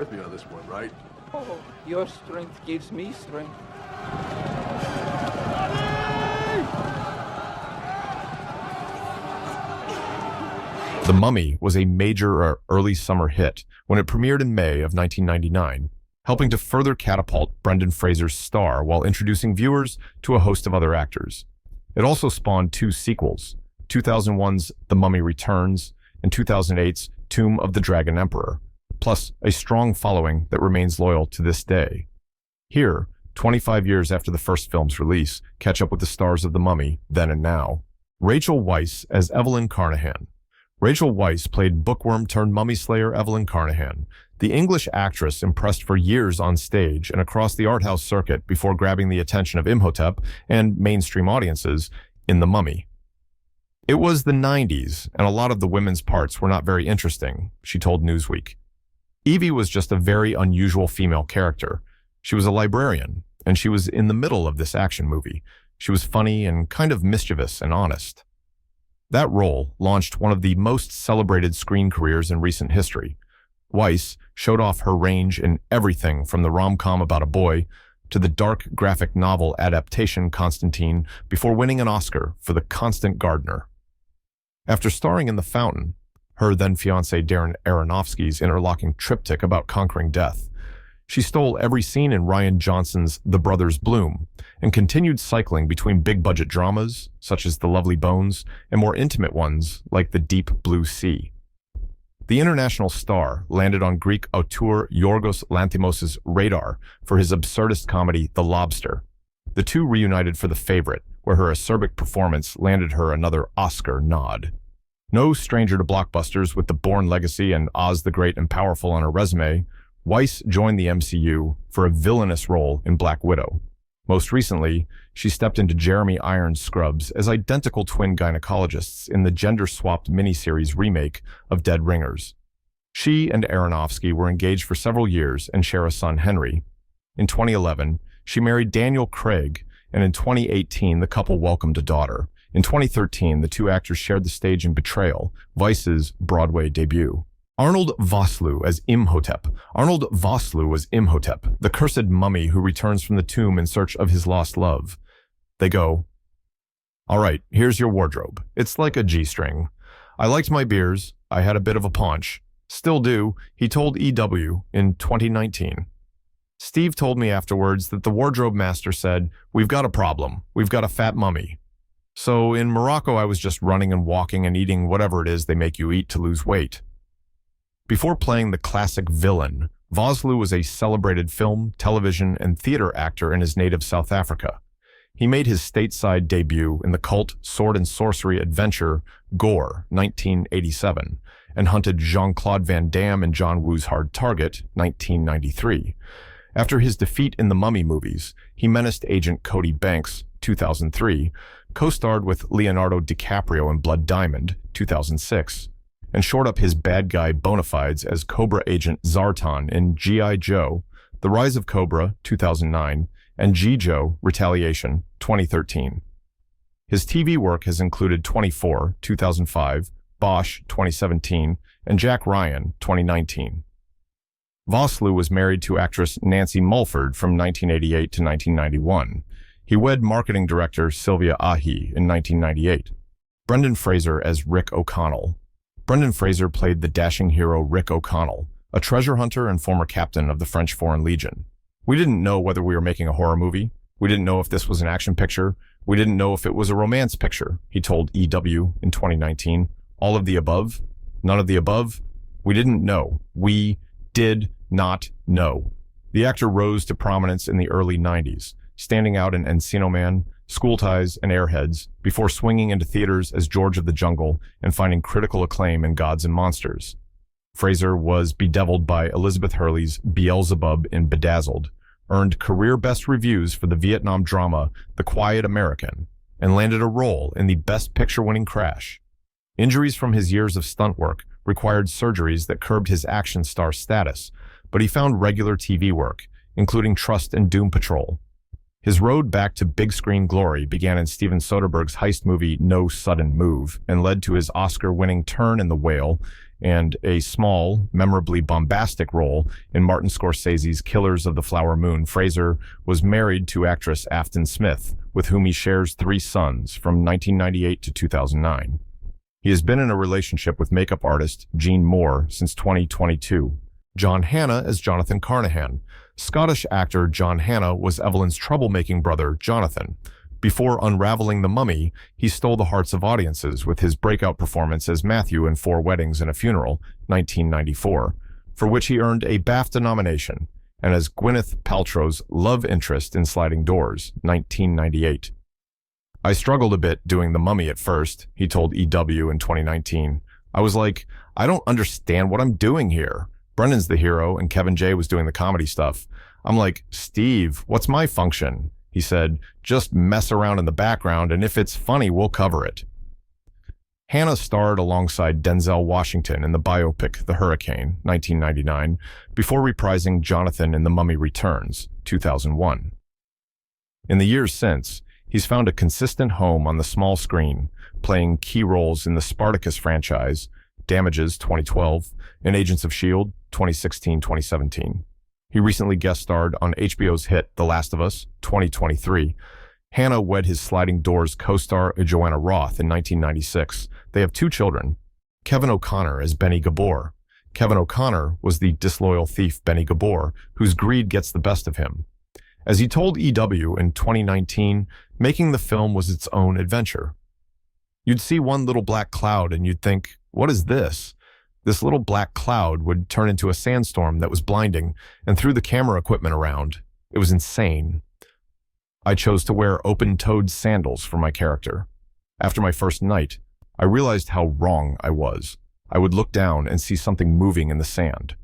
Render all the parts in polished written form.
with me on this one, right? Oh, your strength gives me strength. The Mummy was a major early summer hit when it premiered in May of 1999, helping to further catapult Brendan Fraser's star while introducing viewers to a host of other actors. It also spawned two sequels, 2001's The Mummy Returns and 2008's Tomb of the Dragon Emperor, plus a strong following that remains loyal to this day. Here, 25 years after the first film's release, catch up with the stars of The Mummy, then and now. Rachel Weisz as Evelyn Carnahan. Rachel Weisz played bookworm-turned-mummy slayer Evelyn Carnahan, the English actress impressed for years on stage and across the art house circuit before grabbing the attention of Imhotep and mainstream audiences in The Mummy. It was the 90s, and a lot of the women's parts were not very interesting, she told Newsweek. Evie was just a very unusual female character. She was a librarian, and she was in the middle of this action movie. She was funny and kind of mischievous and honest. That role launched one of the most celebrated screen careers in recent history. Weisz showed off her range in everything from the rom-com about a boy to the dark graphic novel adaptation Constantine before winning an Oscar for The Constant Gardener. After starring in The Fountain, her then-fiancé Darren Aronofsky's interlocking triptych about conquering death, she stole every scene in Rian Johnson's The Brothers Bloom and continued cycling between big-budget dramas, such as The Lovely Bones, and more intimate ones like The Deep Blue Sea. The international star landed on Greek auteur Yorgos Lanthimos' radar for his absurdist comedy The Lobster. The two reunited for The Favorite, where her acerbic performance landed her another Oscar nod. No stranger to blockbusters with The Bourne Legacy and Oz the Great and Powerful on her resume, Weisz joined the MCU for a villainous role in Black Widow. Most recently, she stepped into Jeremy Irons' Scrubs as identical twin gynecologists in the gender-swapped miniseries remake of Dead Ringers. She and Aronofsky were engaged for several years and share a son, Henry. In 2011, she married Daniel Craig, and in 2018, the couple welcomed a daughter. In 2013, the two actors shared the stage in Betrayal, Weisz's Broadway debut. Arnold Vosloo as Imhotep. Arnold Vosloo was Imhotep, the cursed mummy who returns from the tomb in search of his lost love. They go, "All right, here's your wardrobe. It's like a G-string. I liked my beers. I had a bit of a paunch. Still do," he told EW in 2019. Steve told me afterwards that the wardrobe master said, "We've got a problem. We've got a fat mummy." So in Morocco, I was just running and walking and eating whatever it is they make you eat to lose weight. Before playing the classic villain, Vosloo was a celebrated film, television, and theater actor in his native South Africa. He made his stateside debut in the cult sword and sorcery adventure Gore, 1987, and hunted Jean-Claude Van Damme in John Woo's Hard Target, 1993. After his defeat in the Mummy movies, he menaced Agent Cody Banks, 2003, co-starred with Leonardo DiCaprio in Blood Diamond, 2006, and shored up his bad guy bona fides as Cobra agent Zartan in G.I. Joe, The Rise of Cobra, 2009, and G. Joe, Retaliation, 2013. His TV work has included 24, 2005, Bosch, 2017, and Jack Ryan, 2019. Vosloo was married to actress Nancy Mulford from 1988 to 1991. He wed marketing director Sylvia Ahi in 1998. Brendan Fraser as Rick O'Connell. Brendan Fraser played the dashing hero Rick O'Connell, a treasure hunter and former captain of the French Foreign Legion. "We didn't know whether we were making a horror movie. We didn't know if this was an action picture. We didn't know if it was a romance picture," he told EW in 2019. "All of the above? None of the above? We didn't know. We did not know." The actor rose to prominence in the early 90s, standing out in Encino Man, School Ties, and Airheads, before swinging into theaters as George of the Jungle and finding critical acclaim in Gods and Monsters. Fraser was bedeviled by Elizabeth Hurley's Beelzebub in Bedazzled, earned career best reviews for the Vietnam drama The Quiet American, and landed a role in the Best Picture-winning Crash. Injuries from his years of stunt work required surgeries that curbed his action star status, but he found regular TV work, including Trust and Doom Patrol. His road back to big screen glory began in Steven Soderbergh's heist movie No Sudden Move and led to his Oscar-winning turn in The Whale and a small, memorably bombastic role in Martin Scorsese's Killers of the Flower Moon. Fraser was married to actress Afton Smith, with whom he shares 3 sons from 1998 to 2009. He has been in a relationship with makeup artist Jean Moore since 2022. John Hannah as Jonathan Carnahan. Scottish actor John Hannah was Evelyn's troublemaking brother, Jonathan. Before unraveling The Mummy, he stole the hearts of audiences with his breakout performance as Matthew in 4 Weddings and a Funeral, 1994, for which he earned a BAFTA nomination, and as Gwyneth Paltrow's love interest in Sliding Doors, 1998. I struggled a bit doing The Mummy at first, he told EW in 2019. I was like, I don't understand what I'm doing here. Brendan's the hero and Kevin J was doing the comedy stuff. I'm like, Steve, what's my function? He said, just mess around in the background, and if it's funny, we'll cover it. Hannah starred alongside Denzel Washington in the biopic The Hurricane, 1999, before reprising Jonathan in The Mummy Returns, 2001. In the years since, he's found a consistent home on the small screen, playing key roles in the Spartacus franchise, Damages, 2012, and Agents of S.H.I.E.L.D., 2016-2017. He recently guest starred on HBO's hit The Last of Us, 2023. Hannah wed his Sliding Doors co-star Joanna Roth in 1996. They have 2 children, Kevin O'Connor as Benny Gabor. Kevin O'Connor was the disloyal thief Benny Gabor, whose greed gets the best of him. As he told EW in 2019, making the film was its own adventure. You'd see one little black cloud and you'd think, what is this? This little black cloud would turn into a sandstorm that was blinding and threw the camera equipment around. It was insane. I chose to wear open-toed sandals for my character. After my first night, I realized how wrong I was. I would look down and see something moving in the sand.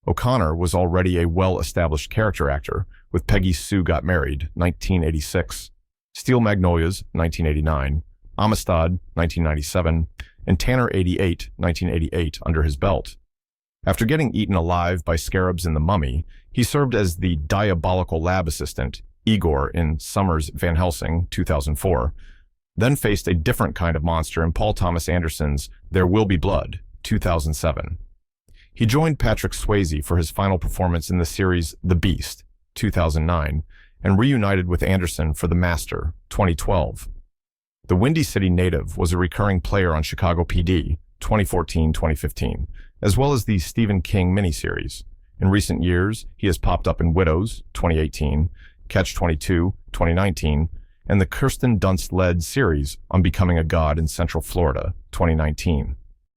O'Connor was already a well-established character actor, with Peggy Sue Got Married, 1986, Steel Magnolias, 1989, Amistad, 1997, and Tanner 88, 1988 under his belt. After getting eaten alive by scarabs in The Mummy, he served as the diabolical lab assistant, Igor, in Summers Van Helsing, 2004, then faced a different kind of monster in Paul Thomas Anderson's There Will Be Blood, 2007. He joined Patrick Swayze for his final performance in the series The Beast, 2009, and reunited with Anderson for The Master, 2012. The Windy City native was a recurring player on Chicago PD, 2014-2015, as well as the Stephen King miniseries. In recent years, he has popped up in Widows, 2018, Catch-22, 2019, and the Kirsten Dunst-led series on Becoming a God in Central Florida, 2019.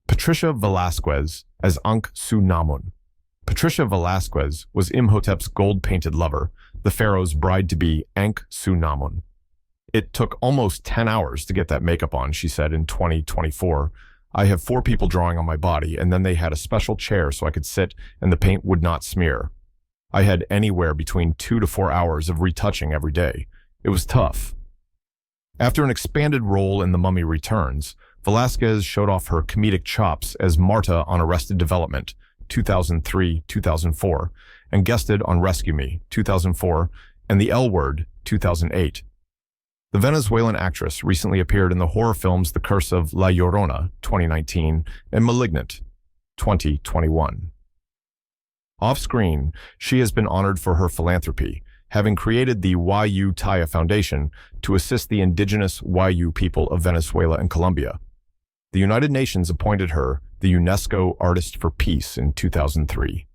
Patricia Velasquez as Ankh-Su-Namun. Patricia Velasquez was Imhotep's gold-painted lover, the pharaoh's bride-to-be Ankh-Su-Namun. It took almost 10 hours to get that makeup on, she said in 2024. I have 4 people drawing on my body, and then they had a special chair so I could sit and the paint would not smear. I had anywhere between 2 to 4 hours of retouching every day. It was tough. After an expanded role in The Mummy Returns, Velasquez showed off her comedic chops as Marta on Arrested Development, 2003-2004, and guested on Rescue Me, 2004, and The L Word, 2008. The Venezuelan actress recently appeared in the horror films The Curse of La Llorona, 2019, and Malignant, 2021. Off-screen, she has been honored for her philanthropy, having created the YU Taya Foundation to assist the indigenous YU people of Venezuela and Colombia. The United Nations appointed her the UNESCO Artist for Peace in 2003.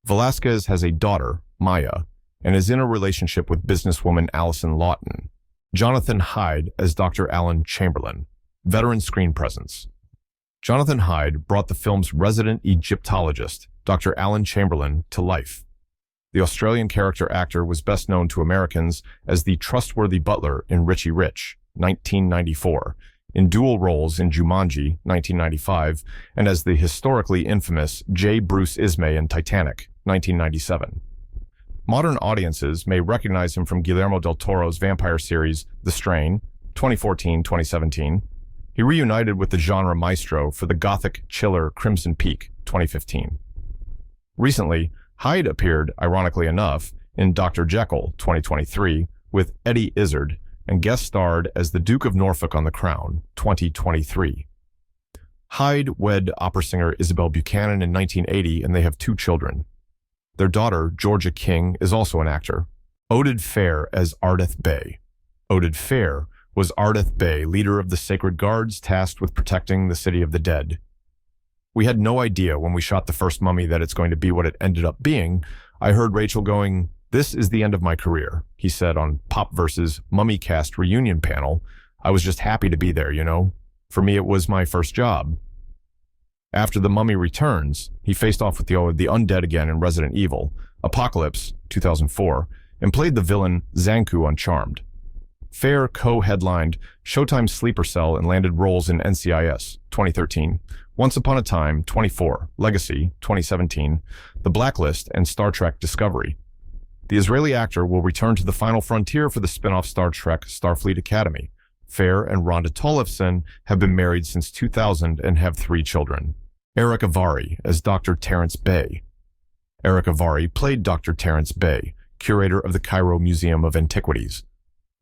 Velasquez has a daughter, Maya, and is in a relationship with businesswoman Allison Lawton. Jonathan Hyde as Dr. Alan Chamberlain, veteran screen presence. Jonathan Hyde brought the film's resident Egyptologist, Dr. Alan Chamberlain, to life. The Australian character actor was best known to Americans as the trustworthy butler in Richie Rich, 1994, in dual roles in Jumanji, 1995, and as the historically infamous J. Bruce Ismay in Titanic, 1997. Modern audiences may recognize him from Guillermo del Toro's vampire series The Strain, 2014-2017. He reunited with the genre maestro for the gothic chiller Crimson Peak, 2015. Recently, Hyde appeared, ironically enough, in Dr. Jekyll, 2023, with Eddie Izzard, and guest starred as the Duke of Norfolk on The Crown, 2023. Hyde wed opera singer Isabel Buchanan in 1980, and they have 2 children. Their daughter, Georgia King, is also an actor. Oded Fehr as Ardeth Bey. Oded Fehr was Ardeth Bey, leader of the Sacred Guards tasked with protecting the City of the Dead. We had no idea when we shot the first Mummy that it's going to be what it ended up being. I heard Rachel going, "This is the end of my career," he said on Popverse's MummyCast reunion panel. "I was just happy to be there, you know? For me, it was my first job." After The Mummy Returns, he faced off with the undead again in Resident Evil, Apocalypse, 2004, and played the villain Zanku on Charmed. Fehr co-headlined Showtime's Sleeper Cell and landed roles in NCIS, 2013, Once Upon a Time, 24, Legacy, 2017, The Blacklist, and Star Trek Discovery. The Israeli actor will return to the final frontier for the spin-off Star Trek Starfleet Academy. Fehr and Rhonda Tollefson have been married since 2000 and have 3 children. Eric Avari as Dr. Terence Bey. Eric Avari played Dr. Terence Bey, curator of the Cairo Museum of Antiquities.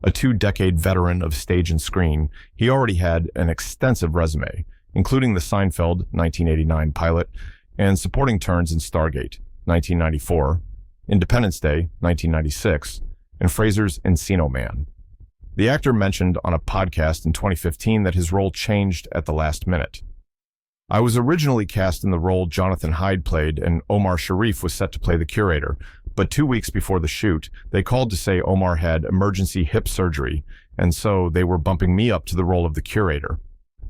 A 2-decade veteran of stage and screen, he already had an extensive resume, including the Seinfeld 1989 pilot and supporting turns in Stargate 1994, Independence Day 1996, and Fraser's Encino Man. The actor mentioned on a podcast in 2015 that his role changed at the last minute. "I was originally cast in the role Jonathan Hyde played, and Omar Sharif was set to play the curator, but 2 weeks before the shoot, they called to say Omar had emergency hip surgery, and so they were bumping me up to the role of the curator."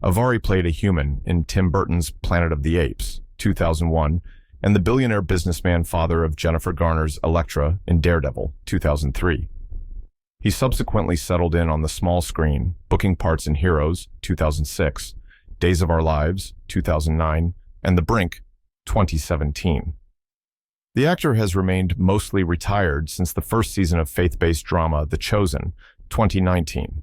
Avari played a human in Tim Burton's Planet of the Apes, 2001, and the billionaire businessman father of Jennifer Garner's Elektra in Daredevil, 2003. He subsequently settled in on the small screen, booking parts in Heroes, 2006, Days of Our Lives, 2009, and The Brink, 2017. The actor has remained mostly retired since the first season of faith-based drama The Chosen, 2019.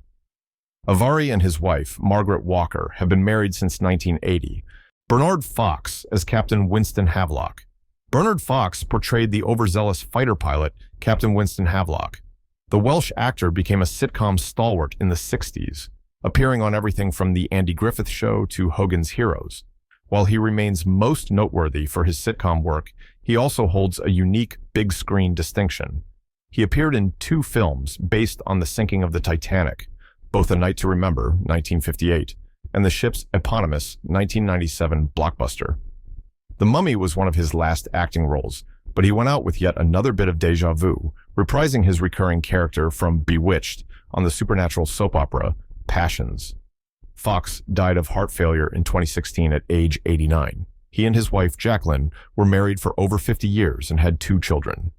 Avari and his wife, Margaret Walker, have been married since 1980. Bernard Fox as Captain Winston Havelock. Bernard Fox portrayed the overzealous fighter pilot, Captain Winston Havelock. The Welsh actor became a sitcom stalwart in the 60s, appearing on everything from The Andy Griffith Show to Hogan's Heroes. While he remains most noteworthy for his sitcom work, he also holds a unique big-screen distinction. He appeared in 2 films based on the sinking of the Titanic, both A Night to Remember, 1958, and the ship's eponymous 1997 blockbuster. The Mummy was one of his last acting roles, but he went out with yet another bit of déjà vu, reprising his recurring character from Bewitched on the supernatural soap opera Passions. Fox died of heart failure in 2016 at age 89. He and his wife, Jacqueline, were married for over 50 years and had 2 children.